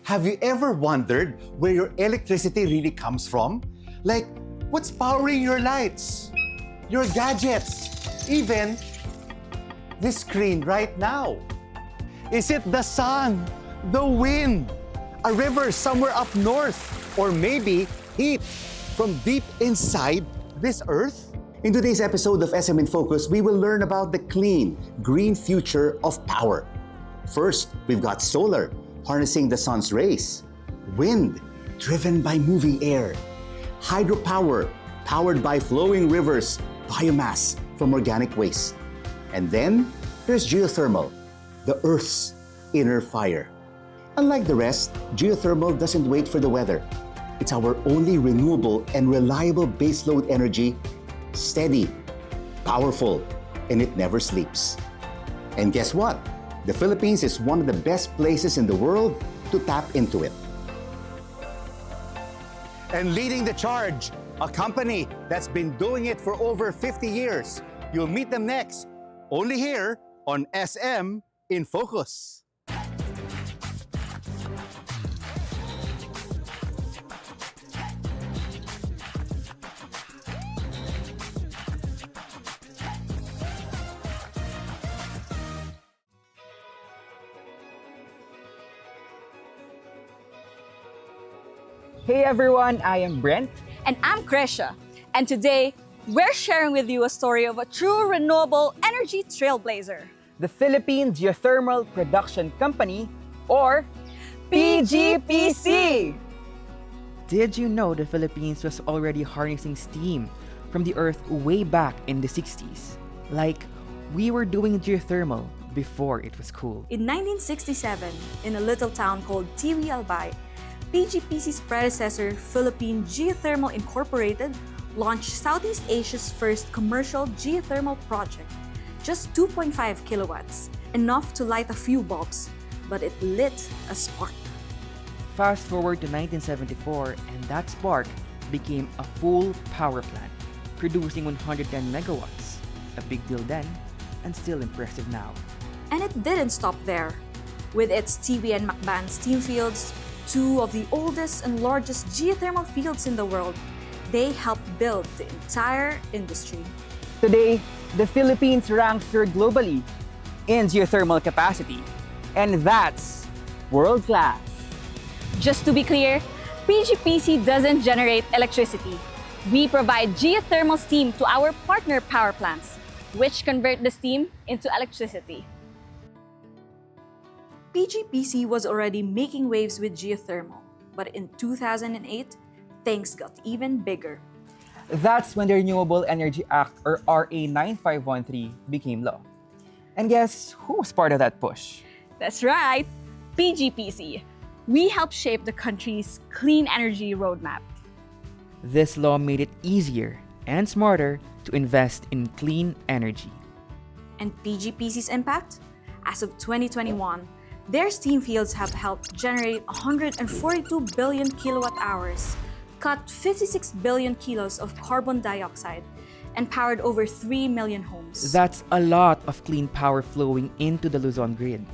Have you ever wondered where your electricity really comes from? Like, what's powering your lights, your gadgets, even this screen right now? Is it the sun, the wind, a river somewhere up north, or maybe heat from deep inside this earth? In today's episode of SMinFocus, we will learn about the clean, green future of power. First, we've got solar, harnessing the sun's rays, wind, driven by moving air, hydropower, powered by flowing rivers, biomass from organic waste. And then, there's geothermal, the Earth's inner fire. Unlike the rest, geothermal doesn't wait for the weather. It's our only renewable and reliable baseload energy, steady, powerful, and it never sleeps. And guess what? The Philippines is one of the best places in the world to tap into it. And leading the charge, a company that's been doing it for over 50 years. You'll meet them next, only here on SM in Focus. Hey everyone, I am Brent. And I'm Krisha. And today, we're sharing with you a story of a true renewable energy trailblazer. The Philippine Geothermal Production Company, or PGPC. Did you know the Philippines was already harnessing steam from the earth way back in the 60s? Like, we were doing geothermal before it was cool. In 1967, in a little town called Tiwi PGPC's predecessor, Philippine Geothermal Incorporated, launched Southeast Asia's first commercial geothermal project. Just 2.5 kilowatts, enough to light a few bulbs, but it lit a spark. Fast forward to 1974, and that spark became a full power plant, producing 110 megawatts. A big deal then, and still impressive now. And it didn't stop there. With its Tiwi and Macban steam fields, two of the oldest and largest geothermal fields in the world, they helped build the entire industry. Today, the Philippines ranks third globally in geothermal capacity, and that's world-class. Just to be clear, PGPC doesn't generate electricity. We provide geothermal steam to our partner power plants, which convert the steam into electricity. PGPC was already making waves with geothermal, but in 2008, things got even bigger. That's when the Renewable Energy Act, or RA 9513, became law. And guess who was part of that push? That's right, PGPC. We helped shape the country's clean energy roadmap. This law made it easier and smarter to invest in clean energy. And PGPC's impact? As of 2021, their steam fields have helped generate 142 billion kilowatt hours, cut 56 billion kilos of carbon dioxide, and powered over 3 million homes. That's a lot of clean power flowing into the Luzon grid,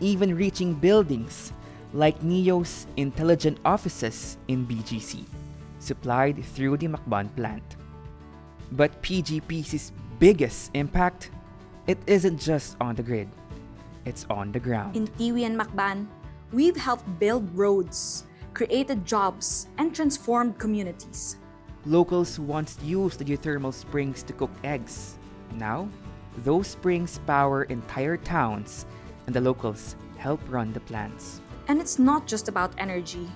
even reaching buildings like NEO's intelligent offices in BGC, supplied through the Macban plant. But PGPC's biggest impact, it isn't just on the grid. It's on the ground. In Tiwi and Macban, we've helped build roads, created jobs, and transformed communities. Locals once used the geothermal springs to cook eggs. Now, those springs power entire towns, and the locals help run the plants. And it's not just about energy.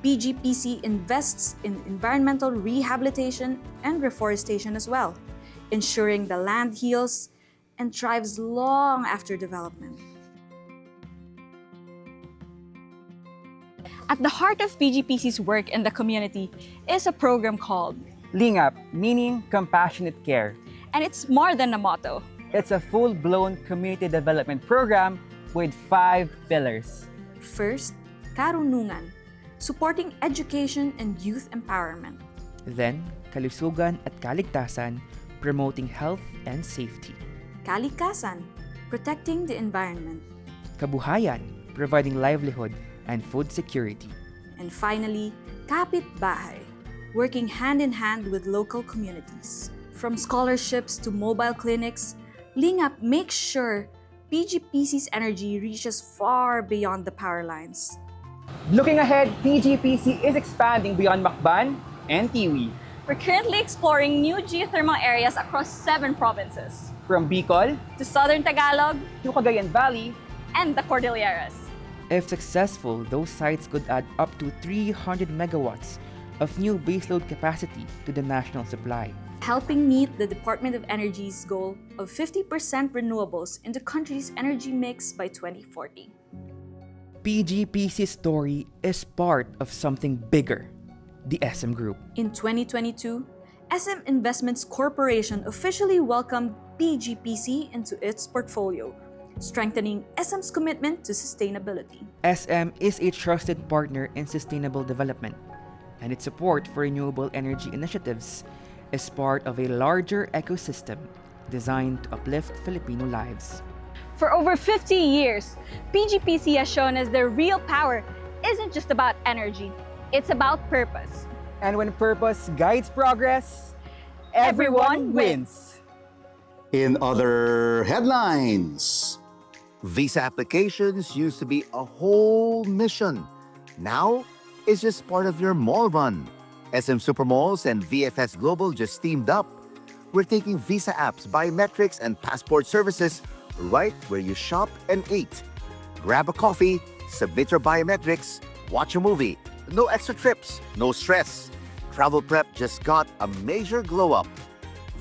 PGPC invests in environmental rehabilitation and reforestation as well, ensuring the land heals and thrives long after development. At the heart of PGPC's work in the community is a program called Lingap, meaning compassionate care. And it's more than a motto. It's a full-blown community development program with 5 pillars. First, karunungan, supporting education and youth empowerment. Then, kalusugan at kaligtasan, promoting health and safety. Kalikasan, protecting the environment. Kabuhayan, providing livelihood and food security. And finally, Kapit Bahay, working hand in hand with local communities. From scholarships to mobile clinics, Lingap makes sure PGPC's energy reaches far beyond the power lines. Looking ahead, PGPC is expanding beyond Macban and Tiwi. We're currently exploring new geothermal areas across 7 provinces, From Bicol to southern Tagalog to Cagayan Valley. and the Cordilleras. If successful, those sites could add up to 300 megawatts of new baseload capacity to the national supply. Helping meet the Department of Energy's goal of 50% renewables in the country's energy mix by 2040. PGPC's story is part of something bigger, the SM Group. In 2022, SM Investments Corporation officially welcomed PGPC into its portfolio, strengthening SM's commitment to sustainability. SM is a trusted partner in sustainable development, and its support for renewable energy initiatives is part of a larger ecosystem designed to uplift Filipino lives. For over 50 years, PGPC has shown us their real power isn't just about energy, it's about purpose. And when purpose guides progress, Everyone wins. In other headlines, Visa applications used to be a whole mission. Now, it's just part of your mall run. SM Supermalls and VFS Global just teamed up. We're taking Visa apps, biometrics, and passport services right where you shop and eat. Grab a coffee, submit your biometrics, watch a movie. No extra trips, no stress. Travel prep just got a major glow up.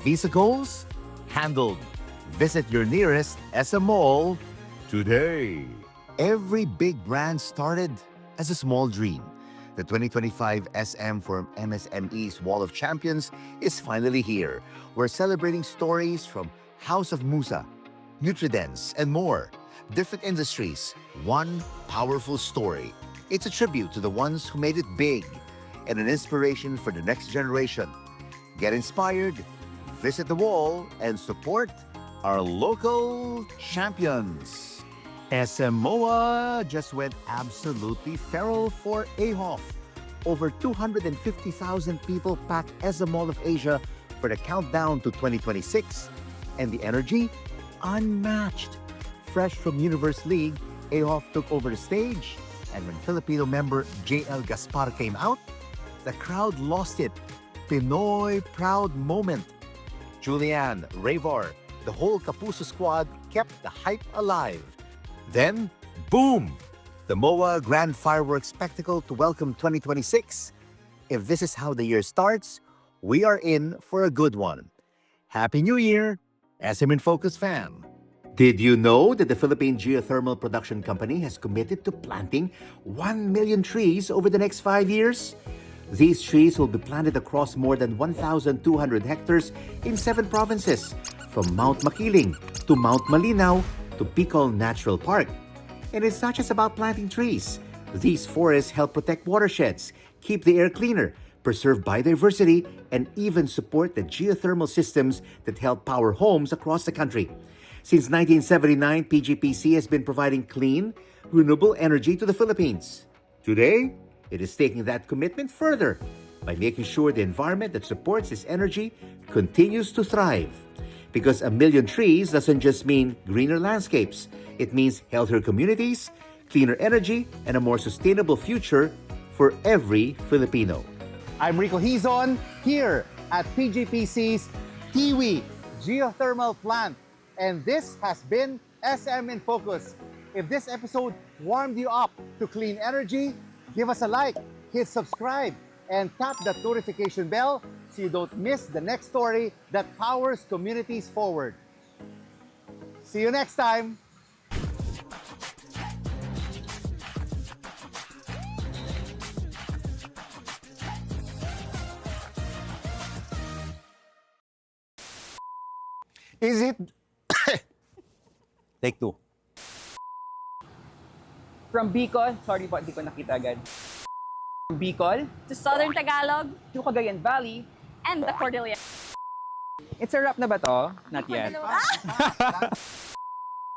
Visa goals? Handled. Visit your nearest SM Mall today. Every big brand started as a small dream. The 2025 SM for MSME's Wall of Champions is finally here. We're celebrating stories from House of Musa, Nutridens, and more. Different industries, one powerful story. It's a tribute to the ones who made it big and an inspiration for the next generation. Get inspired, visit the wall, and support our local champions. SMOA just went absolutely feral for AHOF. Over 250,000 people packed SM Mall of Asia for the countdown to 2026. And the energy? Unmatched. Fresh from Universe League, AHOF took over the stage. And when Filipino member JL Gaspar came out, the crowd lost it. Pinoy proud moment. Julian, Ravar, the whole Kapuso squad kept the hype alive. Then, boom! The MOA Grand Fireworks Spectacle to welcome 2026. If this is how the year starts, we are in for a good one. Happy New Year, SMinFocus fam! Did you know that the Philippine Geothermal Production Company has committed to planting 1 million trees over the next 5 years? These trees will be planted across more than 1,200 hectares in 7 provinces, from Mount Makiling to Mount Malinaw to Bicol Natural Park. And it's not just about planting trees. These forests help protect watersheds, keep the air cleaner, preserve biodiversity, and even support the geothermal systems that help power homes across the country. Since 1979, PGPC has been providing clean, renewable energy to the Philippines. Today, it is taking that commitment further by making sure the environment that supports this energy continues to thrive. Because 1 million trees doesn't just mean greener landscapes. It means healthier communities, cleaner energy, and a more sustainable future for every Filipino. I'm Rico Hizon here at PGPC's Tiwi Geothermal Plant. And this has been SMinFocus. If this episode warmed you up to clean energy, give us a like, hit subscribe, and tap that notification bell so you don't miss the next story that powers communities forward. See you next time! Is it? Take 2. From Bicol, sorry po, hindi ko nakita agad. From Bicol To southern Tagalog to Cagayan Valley. and the Cordilleras. It's a wrap na ba to? Not yet. Dalawa.